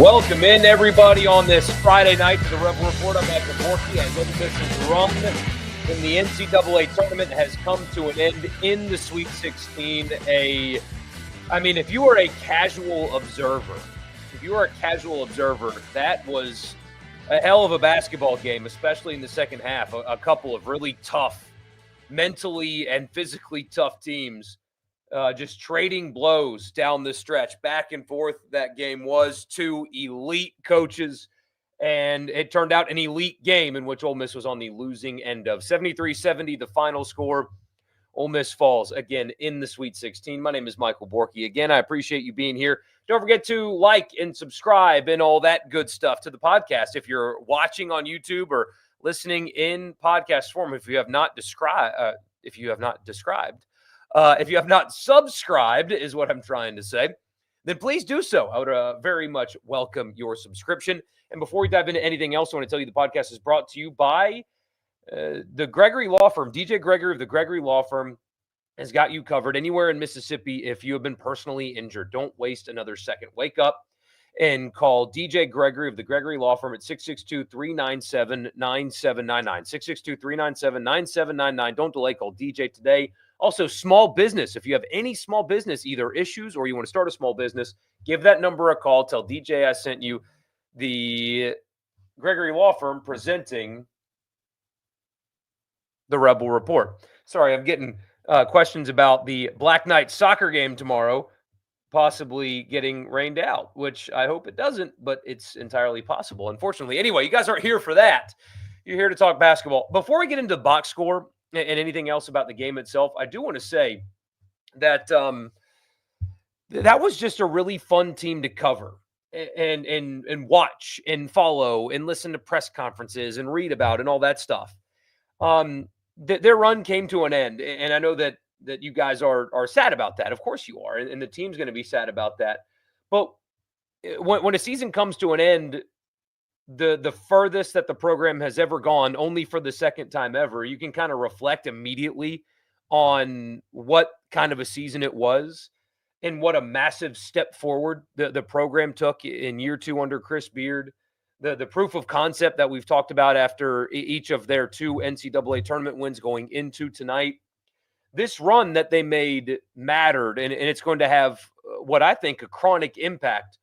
Welcome in, everybody, on this Friday night to the Rebel Report. I'm Michael Borky, and Ole Miss's run in the NCAA Tournament has come to an end in the Sweet 16. If you were a casual observer, that was a hell of a basketball game, especially in the second half. A couple of really tough, mentally and physically tough teams. Just trading blows down the stretch, back and forth. That game was two elite coaches, and it turned out an elite game in which Ole Miss was on the losing end of. 73-70, the final score. Ole Miss falls again in the Sweet 16. My name is Michael Borky. Again, I appreciate you being here. Don't forget to like and subscribe and all that good stuff to the podcast. If you're watching on YouTube or listening in podcast form, if you have not subscribed, is what I'm trying to say, then please do so. I would very much welcome your subscription. And before we dive into anything else, I want to tell you the podcast is brought to you by the Gregory Law Firm. DJ Gregory of the Gregory Law Firm has got you covered anywhere in Mississippi if you have been personally injured. Don't waste another second. Wake up and call DJ Gregory of the Gregory Law Firm at 662-397-9799. 662-397-9799. Don't delay. Call DJ today. Also, small business. If you have any small business, either issues or you want to start a small business, give that number a call. Tell DJ I sent you. The Gregory Law Firm presenting the Rebel Report. Sorry, I'm getting questions about the Black Knight soccer game tomorrow possibly getting rained out, which I hope it doesn't, but it's entirely possible, unfortunately. Anyway, you guys aren't here for that. You're here to talk basketball. Before we get into box score and anything else about the game itself, I do want to say that that was just a really fun team to cover and watch and follow and listen to press conferences and read about and all that stuff. Their run came to an end, and I know that you guys are sad about that. Of course you are, and the team's going to be sad about that. But when a season comes to an end, the furthest that the program has ever gone, only for the second time ever, you can kind of reflect immediately on what kind of a season it was and what a massive step forward the program took in year two under Chris Beard. The proof of concept that we've talked about after each of their two NCAA tournament wins going into tonight. This run that they made mattered, and it's going to have what I think a chronic impact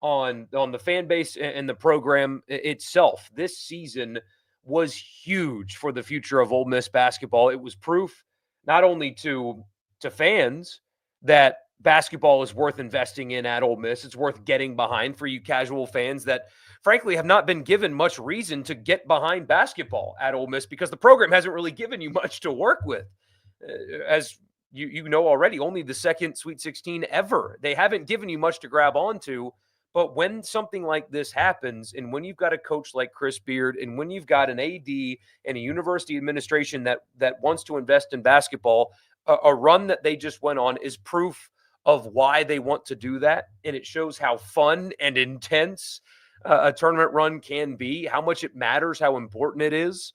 on the fan base and the program itself. This season was huge for the future of Ole Miss basketball. It was proof not only to fans that basketball is worth investing in at Ole Miss, it's worth getting behind for you casual fans that frankly have not been given much reason to get behind basketball at Ole Miss because the program hasn't really given you much to work with. As you know already, only the second Sweet 16 ever. They haven't given you much to grab onto. But when something like this happens, and when you've got a coach like Chris Beard, and when you've got an AD and a university administration that wants to invest in basketball, a run that they just went on is proof of why they want to do that. And it shows how fun and intense a tournament run can be, how much it matters, how important it is.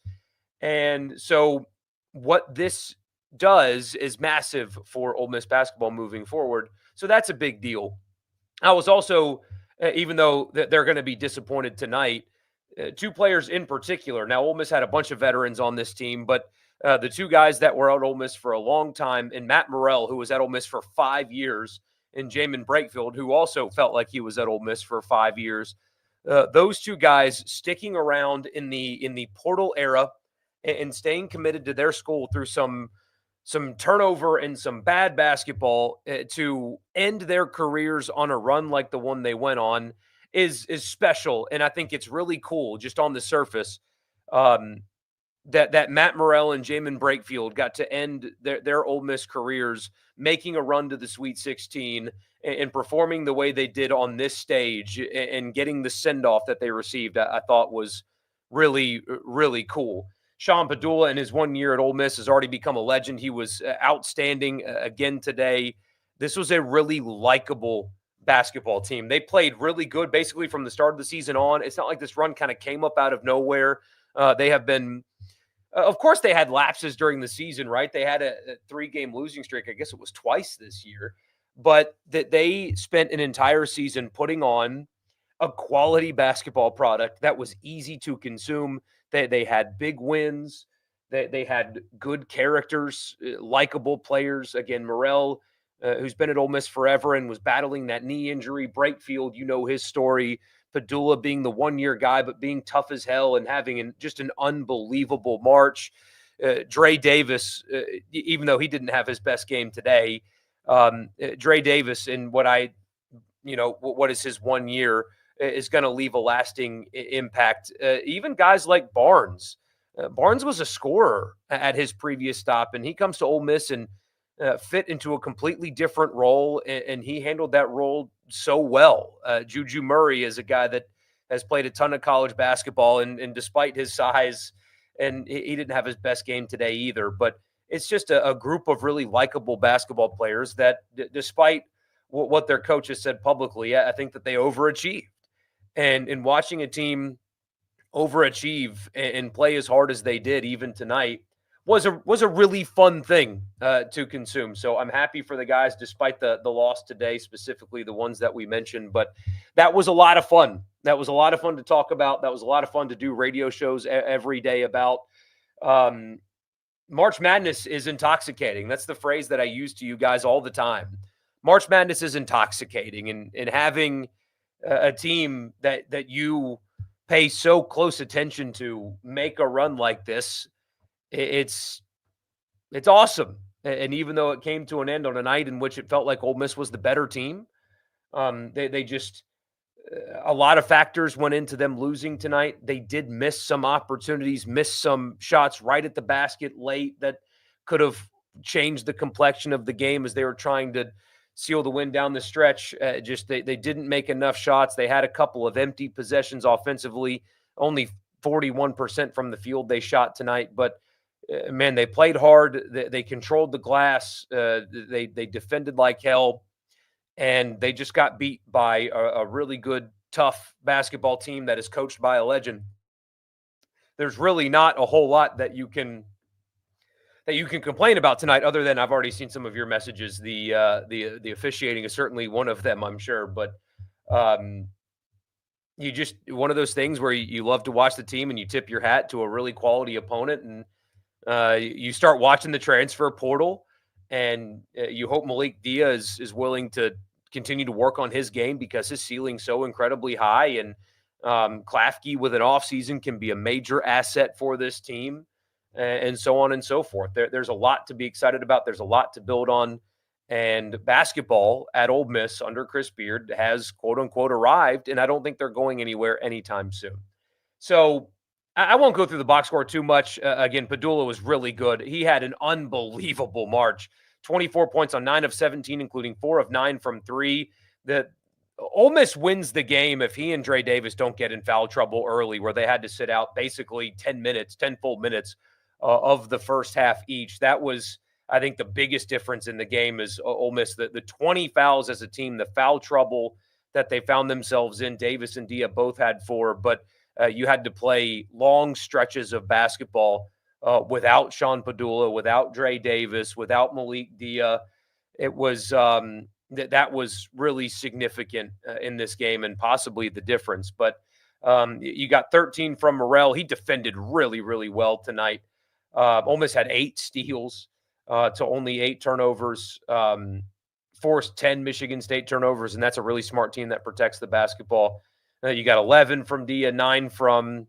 And so what this does is massive for Ole Miss basketball moving forward. So that's a big deal. I was also, even though they're going to be disappointed tonight, two players in particular. Now, Ole Miss had a bunch of veterans on this team, but the two guys that were at Ole Miss for a long time, and Matt Morrell, who was at Ole Miss for 5 years, and Jamin Brakefield, who also felt like he was at Ole Miss for 5 years. Those two guys sticking around in the portal era and staying committed to their school through some turnover and some bad basketball to end their careers on a run like the one they went on is special. And I think it's really cool just on the surface that Matt Morrell and Jamin Brakefield got to end their Ole Miss careers making a run to the Sweet 16 and performing the way they did on this stage and getting the send-off that they received, I thought was really, really cool. Sean Padula in his 1 year at Ole Miss has already become a legend. He was outstanding again today. This was a really likable basketball team. They played really good basically from the start of the season on. It's not like this run kind of came up out of nowhere. They have been of course, they had lapses during the season, right? They had a 3-game losing streak. I guess it was twice this year. But that they spent an entire season putting on a quality basketball product that was easy to consume. They had big wins. They had good characters, likable players. Again, Morrell, who's been at Ole Miss forever and was battling that knee injury. Breakfield, you know his story. Padula being the one-year guy, but being tough as hell and having just an unbelievable March. Dre Davis, even though he didn't have his best game today, Dre Davis in what is his 1 year is going to leave a lasting impact. Even guys like Barnes. Barnes was a scorer at his previous stop, and he comes to Ole Miss and fit into a completely different role, and he handled that role so well. Juju Murray is a guy that has played a ton of college basketball, and despite his size, and he didn't have his best game today either, but it's just a group of really likable basketball players that, despite what their coach has said publicly, I think that they overachieved. And in watching a team overachieve and play as hard as they did, even tonight, was a really fun thing to consume. So I'm happy for the guys, despite the loss today, specifically the ones that we mentioned. But that was a lot of fun. That was a lot of fun to talk about. That was a lot of fun to do radio shows every day about. March Madness is intoxicating. That's the phrase that I use to you guys all the time. March Madness is intoxicating, and having a team that you pay so close attention to make a run like this, it's awesome. And even though it came to an end on a night in which it felt like Ole Miss was the better team, they just a lot of factors went into them losing tonight. They did miss some opportunities, miss some shots right at the basket late that could have changed the complexion of the game as they were trying to seal the win down the stretch. They didn't make enough shots. They had a couple of empty possessions offensively, only 41% from the field they shot tonight. But man, they played hard. They controlled the glass. They defended like hell, and they just got beat by a really good, tough basketball team that is coached by a legend. There's really not a whole lot that you can complain about tonight, other than I've already seen some of your messages. The officiating is certainly one of them, I'm sure. But you just one of those things where you love to watch the team and you tip your hat to a really quality opponent, and you start watching the transfer portal, and you hope Malik Dia is willing to continue to work on his game because his ceiling's so incredibly high. And Klafke with an offseason can be a major asset for this team, and so on and so forth. There's a lot to be excited about. There's a lot to build on. And basketball at Ole Miss under Chris Beard has, quote unquote, arrived, and I don't think they're going anywhere anytime soon. So I won't go through the box score too much. Again, Padula was really good. He had an unbelievable March. 24 points on 9 of 17, including 4 of 9 from 3. The Ole Miss wins the game if he and Dre Davis don't get in foul trouble early, where they had to sit out basically 10 full minutes of the first half each. That was, I think, the biggest difference in the game is Ole Miss. The 20 fouls as a team, the foul trouble that they found themselves in, Davis and Dia both had 4, but you had to play long stretches of basketball without Sean Padula, without Dre Davis, without Malik Dia. It was that was really significant in this game and possibly the difference. But you got 13 from Morrell. He defended really, really well tonight. Ole Miss had 8 steals to only 8 turnovers, forced 10 Michigan State turnovers, and that's a really smart team that protects the basketball. You got 11 from Dia, 9 from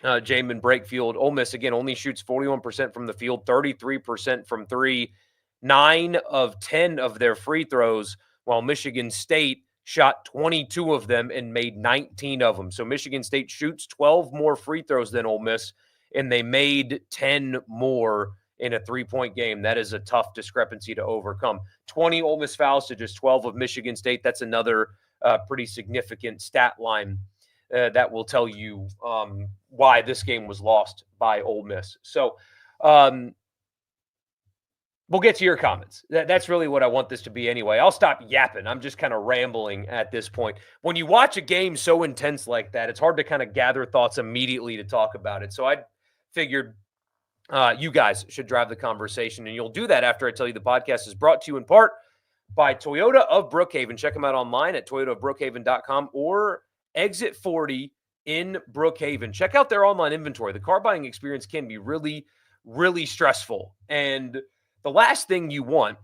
Jamin Breakfield. Ole Miss, again, only shoots 41% from the field, 33% from 3, 9 of 10 of their free throws, while Michigan State shot 22 of them and made 19 of them. So Michigan State shoots 12 more free throws than Ole Miss, and they made 10 more in a 3-point game. That is a tough discrepancy to overcome. 20 Ole Miss fouls to just 12 of Michigan State. That's another pretty significant stat line that will tell you why this game was lost by Ole Miss. So we'll get to your comments. That's really what I want this to be anyway. I'll stop yapping. I'm just kind of rambling at this point. When you watch a game so intense like that, it's hard to kind of gather thoughts immediately to talk about it. So I figured you guys should drive the conversation, and you'll do that after I tell you the podcast is brought to you in part by Toyota of Brookhaven. Check them out online at toyotaofbrookhaven.com or Exit 40 in Brookhaven. Check out their online inventory. The car buying experience can be really, really stressful. And the last thing you want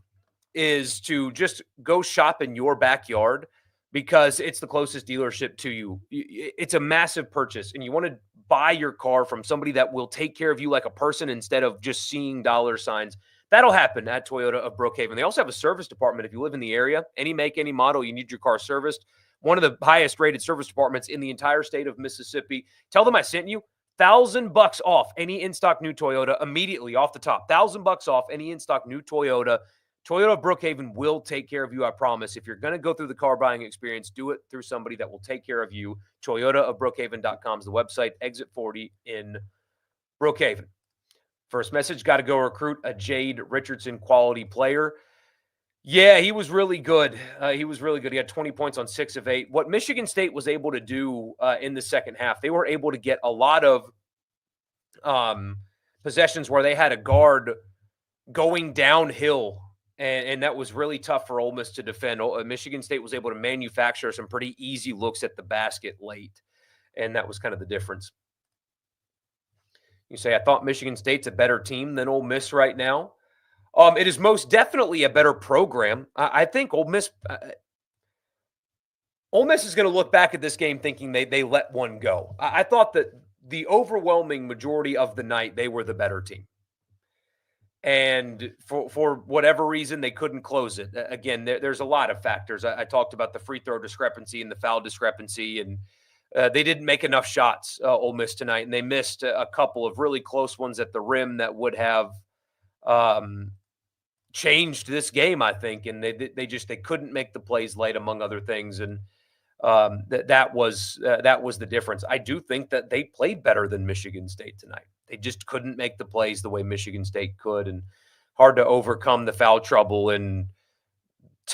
is to just go shop in your backyard because it's the closest dealership to you. It's a massive purchase, and you want to buy your car from somebody that will take care of you like a person instead of just seeing dollar signs. That'll happen at Toyota of Brookhaven. They also have a service department if you live in the area. Any make, any model, you need your car serviced. One of the highest rated service departments in the entire state of Mississippi. Tell them I sent you. $1,000 off any in-stock new Toyota immediately off the top. $1,000 off any in-stock new Toyota. Toyota of Brookhaven will take care of you, I promise. If you're going to go through the car buying experience, do it through somebody that will take care of you. ToyotaofBrookhaven.com is the website. Exit 40 in Brookhaven. First message, got to go recruit a Jade Richardson quality player. Yeah, he was really good. He had 20 points on 6 of 8. What Michigan State was able to do in the second half, they were able to get a lot of possessions where they had a guard going downhill, and that was really tough for Ole Miss to defend. Michigan State was able to manufacture some pretty easy looks at the basket late, and that was kind of the difference. You say, I thought Michigan State's a better team than Ole Miss right now. It is most definitely a better program. I think Ole Miss is going to look back at this game thinking they let one go. I thought that the overwhelming majority of the night, they were the better team. And for whatever reason, they couldn't close it. Again, there's a lot of factors. I talked about the free throw discrepancy and the foul discrepancy, and they didn't make enough shots, Ole Miss, tonight. And they missed a couple of really close ones at the rim that would have changed this game, I think. And they couldn't make the plays late, among other things. And that was the difference. I do think that they played better than Michigan State tonight. They just couldn't make the plays the way Michigan State could, and hard to overcome the foul trouble in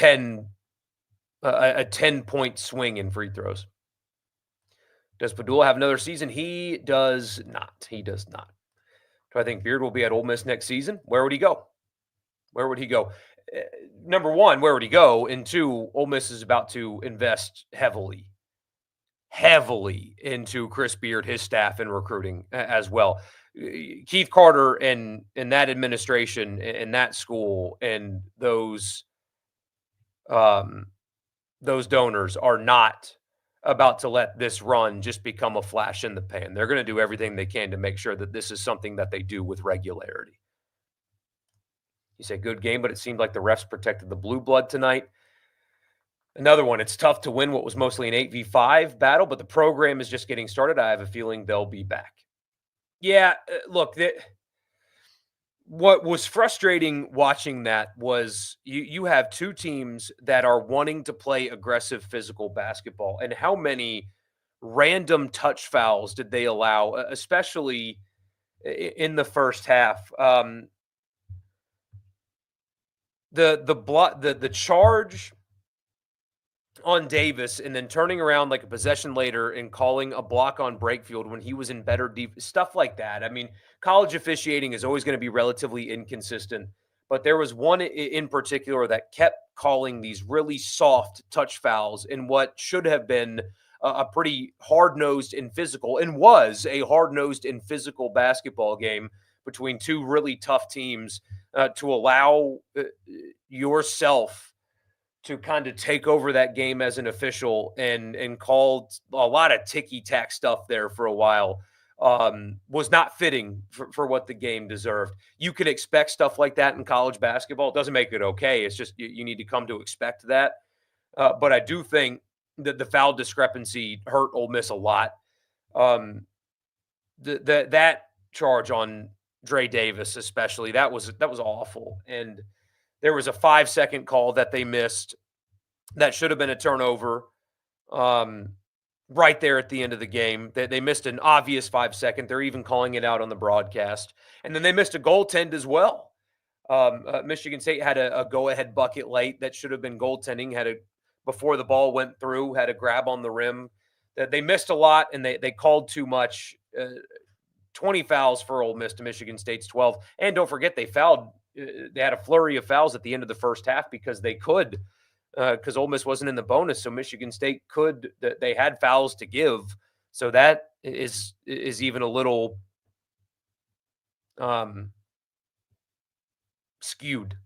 a 10-point swing in free throws. Does Padula have another season? He does not. Do I think Beard will be at Ole Miss next season? Where would he go? Number one, where would he go? And two, Ole Miss is about to invest heavily into Chris Beard, his staff, and recruiting as well. Keith Carter and that administration and that school and those donors are not about to let this run just become a flash in the pan. They're going to do everything they can to make sure that this is something that they do with regularity. You say good game, but it seemed like the refs protected the blue blood tonight. Another one, it's tough to win what was mostly an 8v5 battle, but the program is just getting started. I have a feeling they'll be back. Yeah, look, what was frustrating watching that was you have two teams that are wanting to play aggressive physical basketball, and how many random touch fouls did they allow, especially in the first half? The charge on Davis and then turning around like a possession later and calling a block on Brakefield when he was in better deep stuff like that. I mean, college officiating is always going to be relatively inconsistent, but there was one in particular that kept calling these really soft touch fouls in what should have been a pretty hard-nosed and physical, and was a hard-nosed and physical basketball game between two really tough teams, to allow yourself to kind of take over that game as an official and called a lot of ticky-tack stuff there for a while, was not fitting for what the game deserved. You could expect stuff like that in college basketball. It doesn't make it okay. It's just you need to come to expect that. But I do think that the foul discrepancy hurt Ole Miss a lot. That charge on Dre Davis especially, that was awful. And there was a 5-second call that they missed that should have been a turnover right there at the end of the game. They missed an obvious 5-second. They're even calling it out on the broadcast. And then they missed a goaltend as well. Michigan State had a go-ahead bucket late that should have been goaltending, before the ball went through, had a grab on the rim. They missed a lot, and they called too much. 20 fouls for Ole Miss to Michigan State's 12. And don't forget, they had a flurry of fouls at the end of the first half because they could because Ole Miss wasn't in the bonus, so Michigan State they had fouls to give, so that is even a little um, skewed.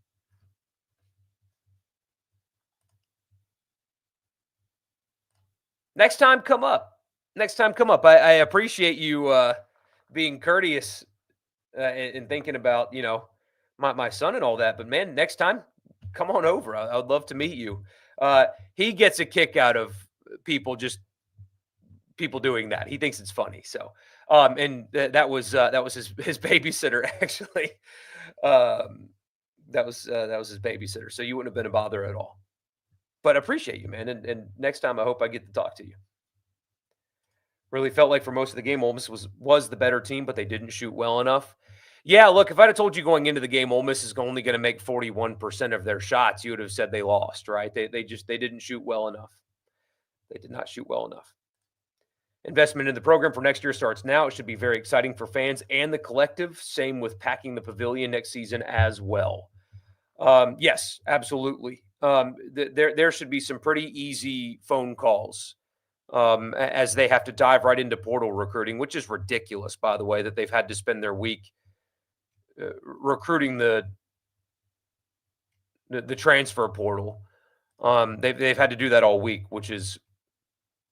Next time, come up. Next time, come up. I appreciate you being courteous and thinking about my son and all that. But man, next time, come on over. I would love to meet you. Uh, he gets a kick out of people doing that. He thinks it's funny. So, and that was his babysitter actually. Um, that was his babysitter. So you wouldn't have been a bother at all. But I appreciate you, man. And next time, I hope I get to talk to you. Really felt like for most of the game, Ole Miss was the better team, but they didn't shoot well enough. Yeah, look, if I'd have told you going into the game, Ole Miss is only going to make 41% of their shots, you would have said they lost, right? They didn't shoot well enough. They did not shoot well enough. Investment in the program for next year starts now. It should be very exciting for fans and the collective. Same with packing the pavilion next season as well. Yes, absolutely. There should be some pretty easy phone calls as they have to dive right into portal recruiting, which is ridiculous, by the way, that they've had to spend their week recruiting the transfer portal. They've had to do that all week, which is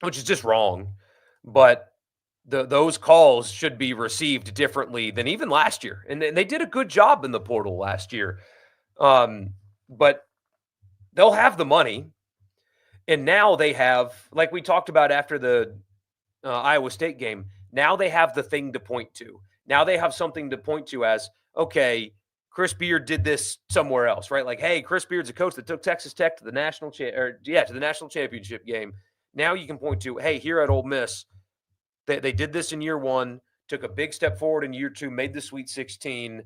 just wrong. But those calls should be received differently than even last year, and they did a good job in the portal last year. But they'll have the money, and now they have, like we talked about after the Iowa State game. Now they have the thing to point to. Now they have something to point to as, okay, Chris Beard did this somewhere else, right? Like, hey, Chris Beard's a coach that took Texas Tech to the national championship game. Now you can point to, hey, here at Ole Miss, they did this in year one, took a big step forward in year two, made the Sweet 16.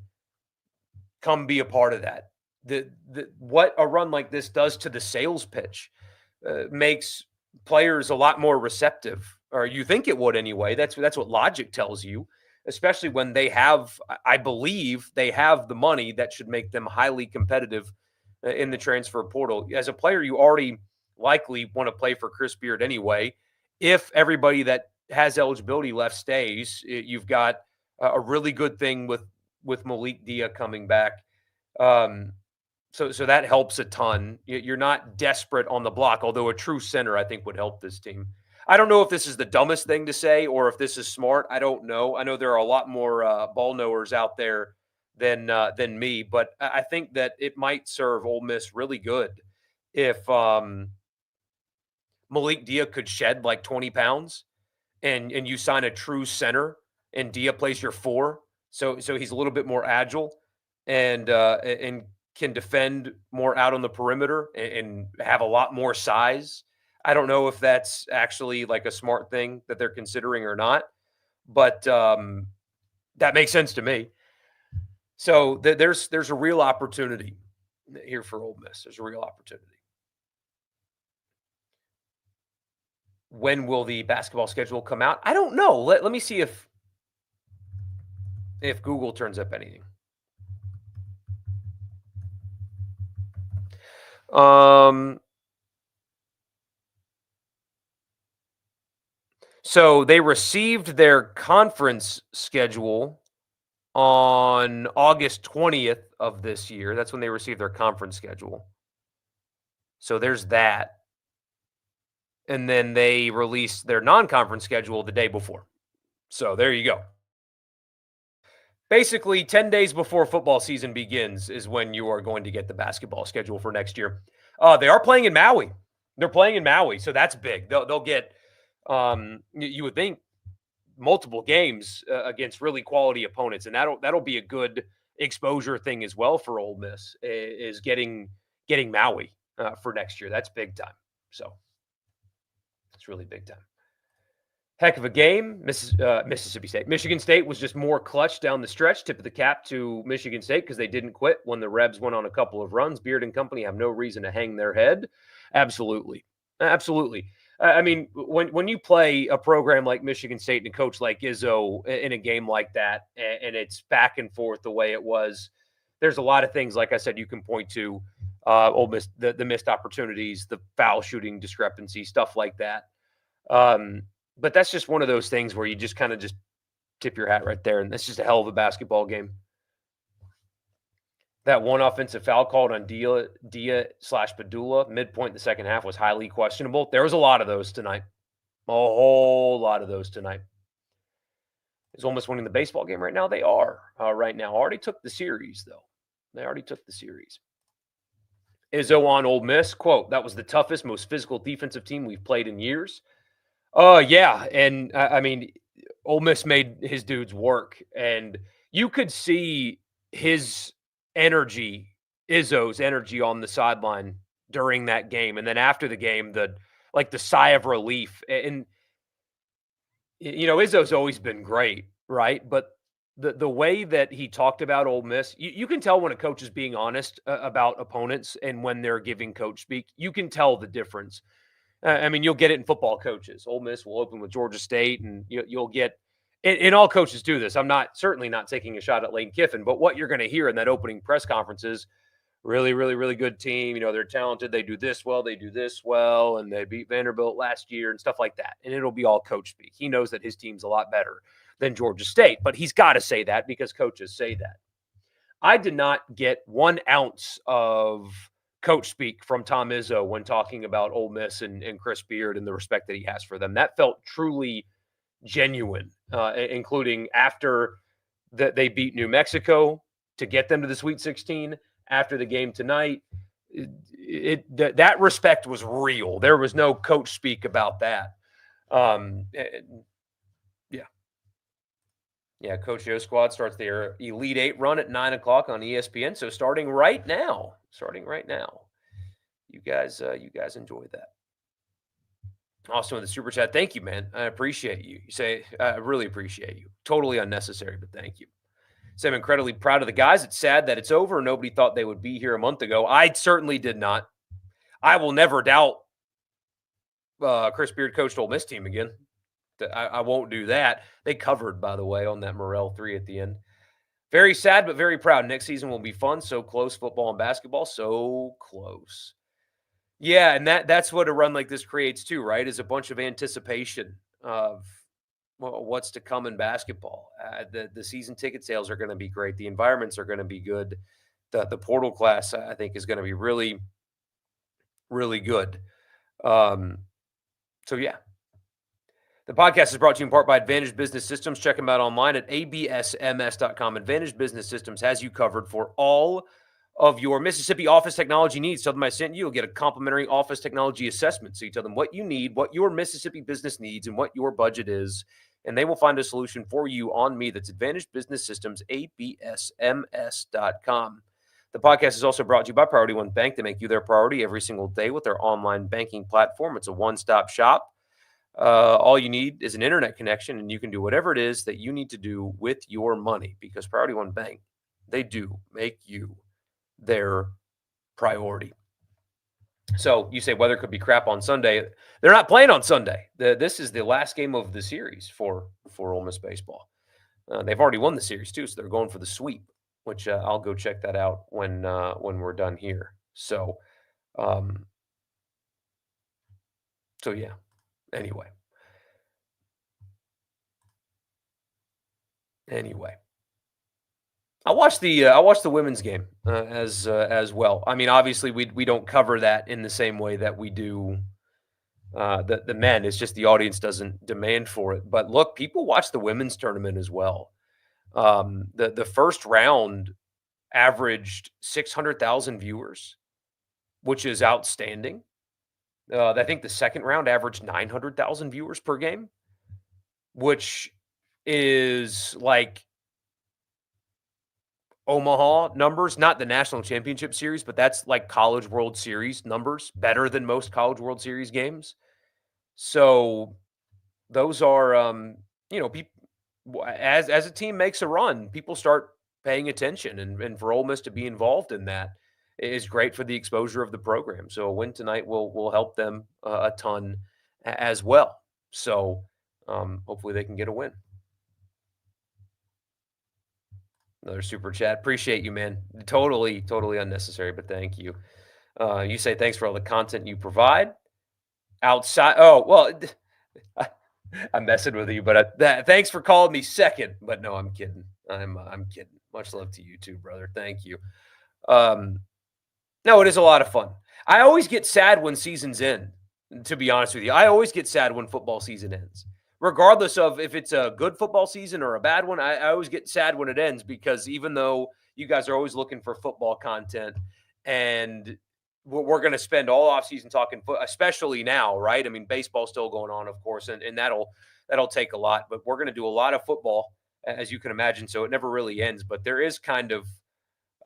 Come be a part of that. What a run like this does to the sales pitch makes players a lot more receptive, or you think it would anyway. That's what logic tells you, especially when I believe they have the money that should make them highly competitive in the transfer portal. As a player, you already likely want to play for Chris Beard anyway. If everybody that has eligibility left stays, you've got a really good thing with Malik Dia coming back. So that helps a ton. You're not desperate on the block, although a true center, I think, would help this team. I don't know if this is the dumbest thing to say or if this is smart. I don't know. I know there are a lot more ball knowers out there than me, but I think that it might serve Ole Miss really good if Malik Dia could shed like 20 pounds and you sign a true center and Dia plays your 4. So he's a little bit more agile and can defend more out on the perimeter and have a lot more size. I don't know if that's actually like a smart thing that they're considering or not, but that makes sense to me. So there's a real opportunity here for Ole Miss. There's a real opportunity. When will the basketball schedule come out? I don't know. Let me see if Google turns up anything. So they received their conference schedule on August 20th of this year. That's when they received their conference schedule. So there's that. And then they released their non-conference schedule the day before. So there you go. Basically, 10 days before football season begins is when you are going to get the basketball schedule for next year. They are playing in Maui. They're playing in Maui, so that's big. They'll get, you would think, multiple games against really quality opponents, and that'll be a good exposure thing as well for Ole Miss, is getting Maui for next year. That's big time. So it's really big time. Heck of a game. Mississippi State. Michigan State was just more clutch down the stretch. Tip of the cap to Michigan State because they didn't quit when the Rebs went on a couple of runs. Beard and company have no reason to hang their head. Absolutely. Absolutely. I mean, when you play a program like Michigan State and a coach like Izzo in a game like that, and it's back and forth the way it was, there's a lot of things, like I said, you can point to. Ole Miss, the missed opportunities, the foul shooting discrepancy, stuff like that. Um, but that's just one of those things where you just kind of just tip your hat right there, and that's just a hell of a basketball game. That one offensive foul called on Dia/Padula midpoint in the second half was highly questionable. There was a lot of those tonight. A whole lot of those tonight. Is Ole Miss winning the baseball game right now? They are right now. Already took the series, though. They already took the series. Izzo on Ole Miss, quote, that was the toughest, most physical defensive team we've played in years. Yeah, and I mean, Ole Miss made his dudes work, and you could see his energy, Izzo's energy on the sideline during that game, and then after the game, the sigh of relief. And Izzo's always been great, right? But the way that he talked about Ole Miss, you can tell when a coach is being honest about opponents and when they're giving coach speak. You can tell the difference. I mean, you'll get it in football coaches. Ole Miss will open with Georgia State, and you'll get. And all coaches do this. I'm certainly not taking a shot at Lane Kiffin, but what you're going to hear in that opening press conference is really, really, really good team. They're talented. They do this well. They do this well, and they beat Vanderbilt last year and stuff like that. And it'll be all coach speak. He knows that his team's a lot better than Georgia State, but he's got to say that because coaches say that. I did not get 1 ounce of coach speak from Tom Izzo when talking about Ole Miss and Chris Beard and the respect that he has for them. That felt truly genuine, including after they beat New Mexico to get them to the Sweet 16, after the game tonight. That respect was real. There was no coach speak about that. Yeah, Coach Joe squad starts their Elite Eight run at 9 o'clock on ESPN. So starting right now, you guys enjoy that. Also in the super chat, thank you, man. I appreciate you. You say I really appreciate you. Totally unnecessary, but thank you. So I'm incredibly proud of the guys. It's sad that it's over. Nobody thought they would be here a month ago. I certainly did not. I will never doubt Chris Beard coached Ole Miss team again. I won't do that. They covered, by the way, on that Morrell 3 at the end. Very sad, but very proud. Next season will be fun. So close, football and basketball. So close. Yeah, and that's what a run like this creates too, right? Is a bunch of anticipation of what's to come in basketball. The season ticket sales are going to be great. The environments are going to be good. The portal class, I think, is going to be really, really good. So yeah. The podcast is brought to you in part by Advantage Business Systems. Check them out online at absms.com. Advantage Business Systems has you covered for all of your Mississippi office technology needs. Tell them I sent you. You'll get a complimentary office technology assessment. So you tell them what you need, what your Mississippi business needs, and what your budget is, and they will find a solution for you on me. That's Advantage Business Systems, absms.com. The podcast is also brought to you by Priority One Bank. They make you their priority every single day with their online banking platform. It's a one-stop shop. All you need is an internet connection, and you can do whatever it is that you need to do with your money, because Priority One Bank, they do make you their priority. So you say weather could be crap on Sunday. They're not playing on Sunday. This is the last game of the series for Ole Miss baseball. They've already won the series too, so they're going for the sweep, which I'll go check that out when we're done here. So yeah. Anyway, I watched the women's game as well. I mean, obviously we don't cover that in the same way that we do the men. It's just the audience doesn't demand for it. But look, people watch the women's tournament as well. The first round averaged 600,000 viewers, which is outstanding. I think the second round averaged 900,000 viewers per game, which is like Omaha numbers, not the national championship series, but that's like College World Series numbers, better than most College World Series games. So those are, as a team makes a run, people start paying attention, and for Ole Miss to be involved in that is great for the exposure of the program. So a win tonight will help them a ton as well. So hopefully they can get a win. Another super chat. Appreciate you, man. Totally unnecessary, but thank you. You say thanks for all the content you provide. Outside oh, well, I'm messing with you, but, thanks for calling me second, but no, I'm kidding. I'm kidding. Much love to you too, brother. Thank you. Um, no, it is a lot of fun. I always get sad when seasons end, to be honest with you. I always get sad when football season ends. Regardless of if it's a good football season or a bad one, I always get sad when it ends because even though you guys are always looking for football content and we're going to spend all offseason talking especially now, right? I mean, baseball's still going on, of course, and that'll take a lot, but we're going to do a lot of football, as you can imagine. So it never really ends, but there is kind of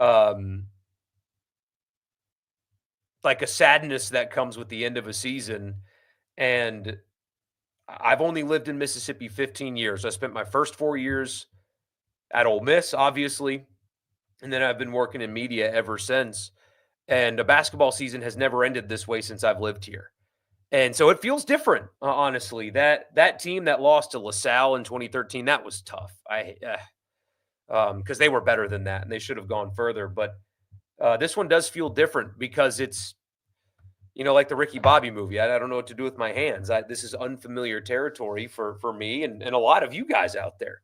um, like a sadness that comes with the end of a season. And I've only lived in Mississippi 15 years. I spent my first 4 years at Ole Miss, obviously, and then I've been working in media ever since. And a basketball season has never ended this way since I've lived here. And so it feels different, honestly. That team that lost to LaSalle in 2013, that was tough. Because they were better than that, and they should have gone further. But this one does feel different because it's like the Ricky Bobby movie. I don't know what to do with my hands. This is unfamiliar territory for me and a lot of you guys out there.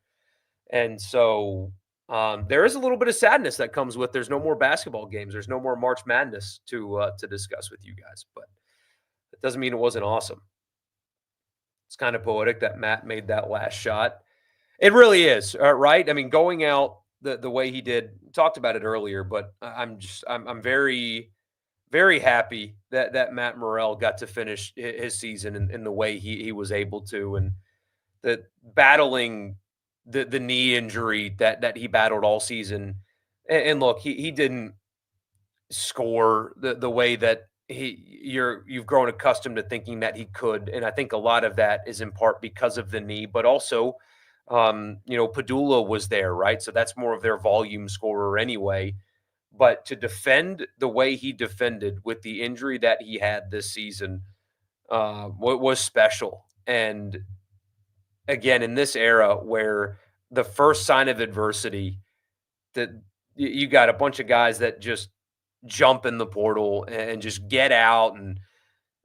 And so there is a little bit of sadness that comes with there's no more basketball games. There's no more March Madness to discuss with you guys. But it doesn't mean it wasn't awesome. It's kind of poetic that Matt made that last shot. It really is, right? I mean, going out the way he did, talked about it earlier, but I'm very very happy that Matt Morrell got to finish his season in the way he was able to, and the battling the knee injury that he battled all season. And look, he didn't score the way that you've grown accustomed to thinking that he could, and I think a lot of that is in part because of the knee, but also Padula was there, right? So that's more of their volume scorer anyway. But to defend the way he defended with the injury that he had this season was special. And again, in this era where the first sign of adversity, that you got a bunch of guys that just jump in the portal and just get out. And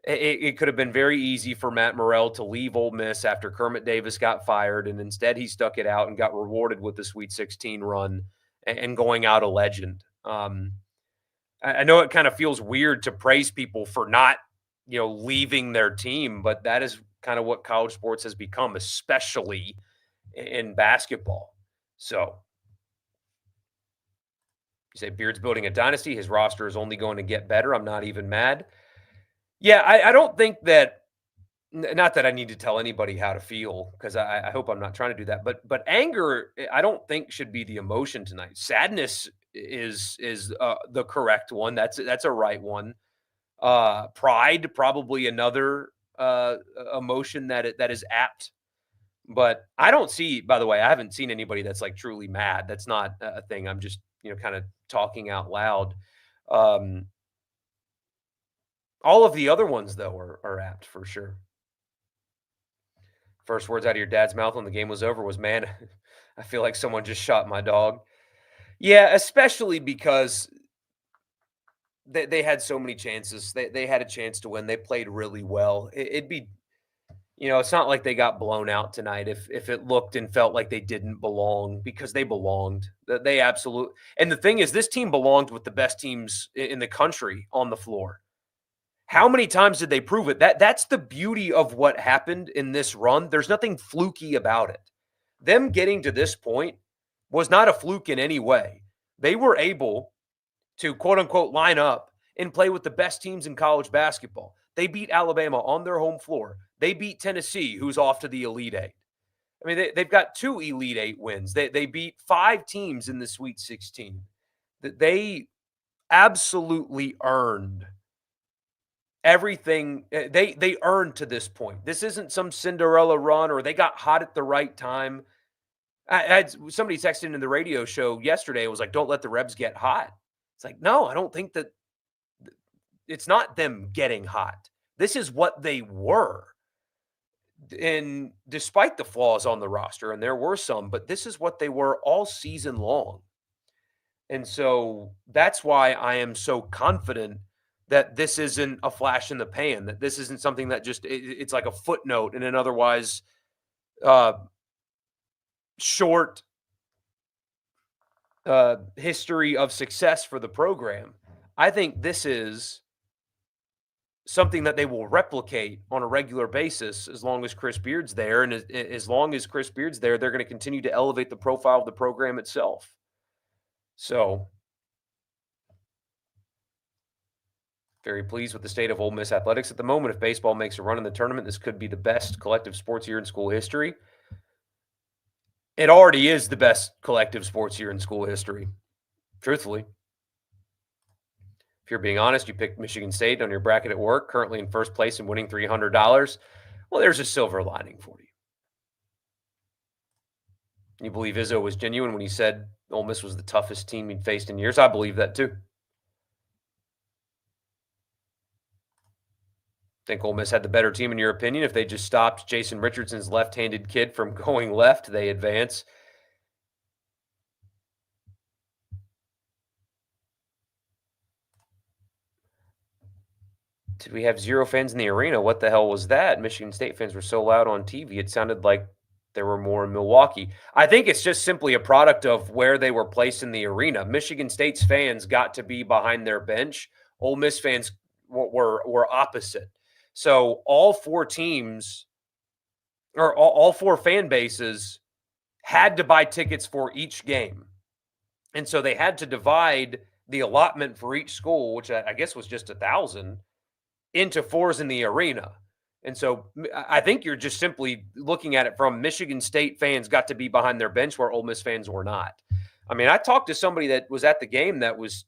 it could have been very easy for Matt Morrell to leave Ole Miss after Kermit Davis got fired. And instead he stuck it out and got rewarded with the Sweet 16 run and going out a legend. I know it kind of feels weird to praise people for not, leaving their team, but that is kind of what college sports has become, especially in basketball. So you say Beard's building a dynasty. His roster is only going to get better. I'm not even mad. Yeah, I don't think that. Not that I need to tell anybody how to feel, because I hope I'm not trying to do that. But anger, I don't think should be the emotion tonight. Sadness is the correct one. That's a right one. Pride, probably another emotion that is apt. But I don't see. By the way, I haven't seen anybody that's like truly mad. That's not a thing. I'm just kind of talking out loud. Um, all of the other ones though are apt for sure. First words out of your dad's mouth when the game was over was, "Man, I feel like someone just shot my dog." Yeah, especially because they had so many chances. They had a chance to win. They played really well. It'd be, it's not like they got blown out tonight if it looked and felt like they didn't belong, because they belonged. They absolutely. And the thing is, this team belonged with the best teams in the country on the floor. How many times did they prove it? That's the beauty of what happened in this run. There's nothing fluky about it. Them getting to this point was not a fluke in any way. They were able to, quote unquote, line up and play with the best teams in college basketball. They beat Alabama on their home floor. They beat Tennessee, who's off to the Elite Eight. I mean, they've got 2 Elite Eight wins. They beat 5 teams in the Sweet 16. They absolutely earned everything. They earned to this point. This isn't some Cinderella run or they got hot at the right time. I had somebody texted in the radio show yesterday. It was like, don't let the Rebs get hot. It's like, no, I don't think that. It's not them getting hot. This is what they were. And despite the flaws on the roster, and there were some, but this is what they were all season long. And so that's why I am so confident that this isn't a flash in the pan, that this isn't something that just it's like a footnote in an otherwise uh, short history of success for the program. I think this is something that they will replicate on a regular basis as long as Chris Beard's there. And as long as Chris Beard's there, they're going to continue to elevate the profile of the program itself. So, very pleased with the state of Ole Miss athletics at the moment. If baseball makes a run in the tournament, this could be the best collective sports year in school history. It already is the best collective sports year in school history, truthfully. If you're being honest, you picked Michigan State on your bracket at work, currently in first place and winning $300. Well, there's a silver lining for you. You believe Izzo was genuine when he said Ole Miss was the toughest team he'd faced in years? I believe that too. Think Ole Miss had the better team in your opinion? If they just stopped Jason Richardson's left-handed kid from going left, they advance. Did we have 0 fans in the arena? What the hell was that? Michigan State fans were so loud on TV. It sounded like there were more in Milwaukee. I think it's just simply a product of where they were placed in the arena. Michigan State's fans got to be behind their bench. Ole Miss fans were opposite. So all 4 teams or all 4 fan bases had to buy tickets for each game. And so they had to divide the allotment for each school, which I guess was just 1,000, into 4s in the arena. And so I think you're just simply looking at it from Michigan State fans got to be behind their bench where Ole Miss fans were not. I mean, I talked to somebody that was at the game that was,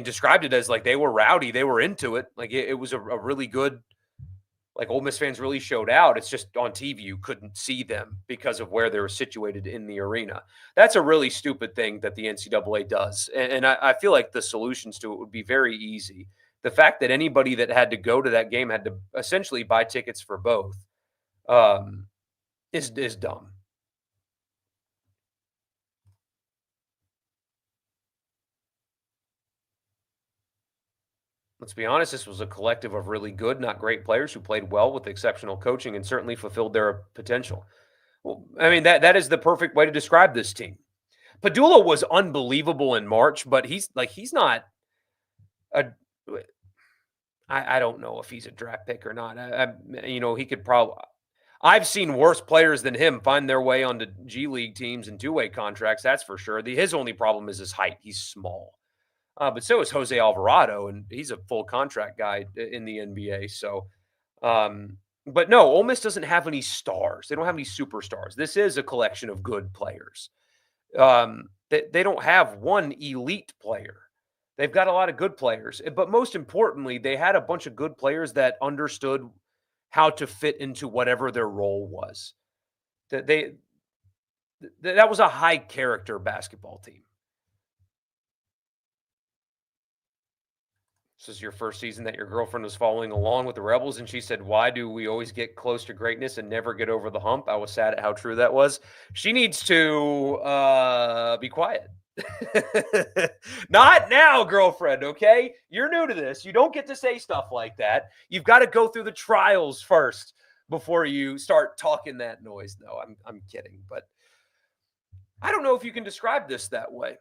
described it as like they were rowdy. They were into it. Like it was a really good, like Ole Miss fans really showed out. It's just on TV, you couldn't see them because of where they were situated in the arena. That's a really stupid thing that the NCAA does. And I feel like the solutions to it would be very easy. The fact that anybody that had to go to that game had to essentially buy tickets for both is dumb. Let's be honest, this was a collective of really good, not great players who played well with exceptional coaching and certainly fulfilled their potential. Well, I mean, that is the perfect way to describe this team. Padula was unbelievable in March, but he's not a I don't know if he's a draft pick or not. He could probably. I've seen worse players than him find their way onto G League teams and 2-way contracts. That's for sure. His only problem is his height. He's small, but so is Jose Alvarado, and he's a full contract guy in the NBA. So, but no, Ole Miss doesn't have any stars. They don't have any superstars. This is a collection of good players. They don't have one elite player. They've got a lot of good players, but most importantly, they had a bunch of good players that understood how to fit into whatever their role was. That was a high character basketball team. This is your first season that your girlfriend was following along with the Rebels, and she said, "Why do we always get close to greatness and never get over the hump?" I was sad at how true that was. She needs to be quiet. Not now, girlfriend, okay? You're new to this. You don't get to say stuff like that. You've got to go through the trials first before you start talking that noise. No, I'm kidding, but I don't know if you can describe this that way.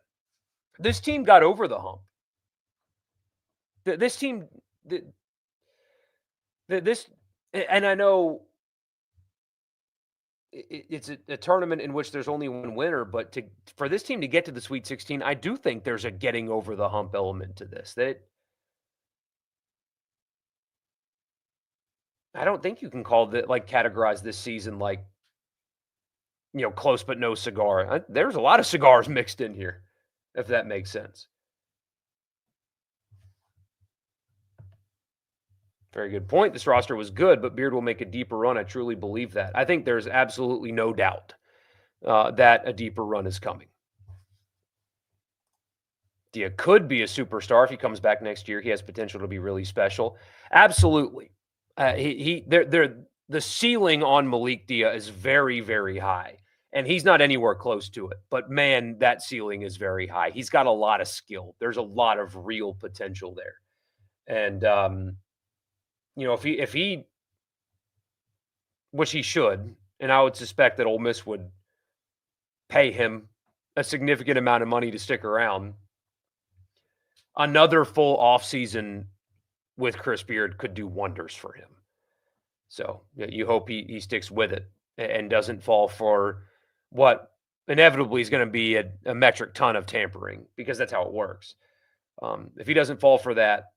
This team got over the hump. This team, this, and I know it's a tournament in which there's only one winner, but for this team to get to the Sweet 16, I do think there's a getting over the hump element to this. I don't think you can categorize this season like, close but no cigar. There's a lot of cigars mixed in here, if that makes sense. Very good point. This roster was good, but Beard will make a deeper run. I truly believe that. I think there's absolutely no doubt that a deeper run is coming. Dia could be a superstar if he comes back next year. He has potential to be really special. Absolutely. The ceiling on Malik Dia is very, very high. And he's not anywhere close to it. But man, that ceiling is very high. He's got a lot of skill. There's a lot of real potential there. And if he which he should, and I would suspect that Ole Miss would pay him a significant amount of money to stick around. Another full offseason with Chris Beard could do wonders for him. So you hope he sticks with it and doesn't fall for what inevitably is going to be a metric ton of tampering, because that's how it works. If he doesn't fall for that,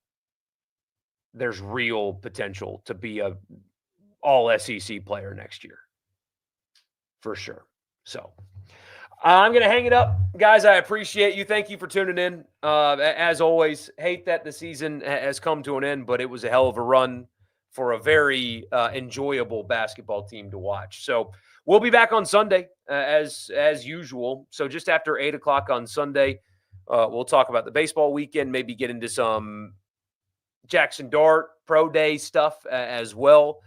there's real potential to be a all SEC player next year for sure. So I'm going to hang it up. Guys, I appreciate you. Thank you for tuning in. As always, hate that the season has come to an end, but it was a hell of a run for a very enjoyable basketball team to watch. So we'll be back on Sunday as usual. So just after 8 o'clock on Sunday, we'll talk about the baseball weekend, maybe get into some Jackson Dart Pro Day stuff as well.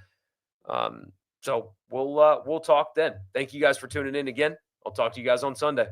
So we'll talk then. Thank you guys for tuning in again. I'll talk to you guys on Sunday.